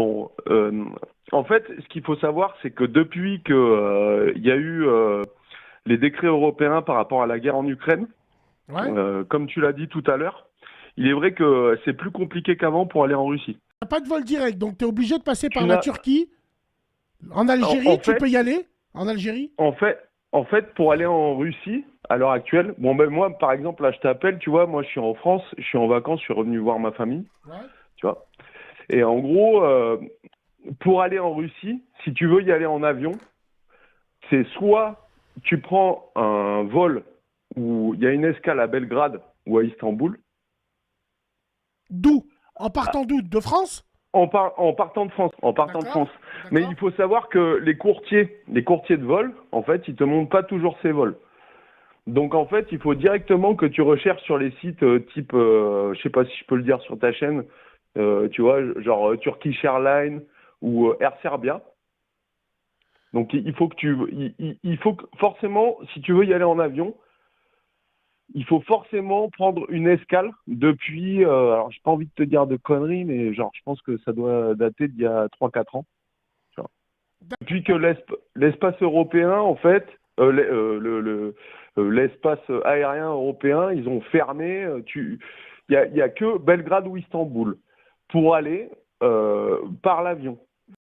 Bon, en fait, ce qu'il faut savoir, c'est que depuis que il y a eu les décrets européens par rapport à la guerre en Ukraine, Ouais. comme tu l'as dit tout à l'heure, il est vrai que c'est plus compliqué qu'avant pour aller en Russie. T'as pas de vol direct, donc tu es obligé de passer Tu par la n'as, Turquie. En en Algérie, tu peux fait, y aller. En Algérie. en fait, en fait, pour aller en Russie à l'heure actuelle, bon ben moi, par exemple, là, je t'appelle, tu vois, moi, je suis en France, je suis en vacances, je suis revenu voir ma famille, Ouais. tu vois. Et en gros, pour aller en Russie, si tu veux y aller en avion, c'est soit tu prends un vol où il y a une escale à Belgrade ou à Istanbul, D'où? En ah, partant d'où? De France? en partant de France, en partant de D'accord. France. Mais il D'accord. faut savoir que les courtiers de vol, en fait, ils te montrent pas toujours ces vols. Donc en fait, il faut directement que tu recherches sur les sites type, je sais pas si je peux le dire sur ta chaîne, tu vois, genre Turkish Airlines ou Air Serbia. Donc il faut que il faut que forcément, si tu veux y aller en avion, il faut forcément prendre une escale depuis, alors j'ai pas envie de te dire de conneries, mais genre je pense que ça doit dater d'il y a 3 4 ans. Tu vois. Depuis que l'espace européen, en fait, l'espace aérien européen, ils ont fermé, il y a que Belgrade ou Istanbul pour aller par l'avion.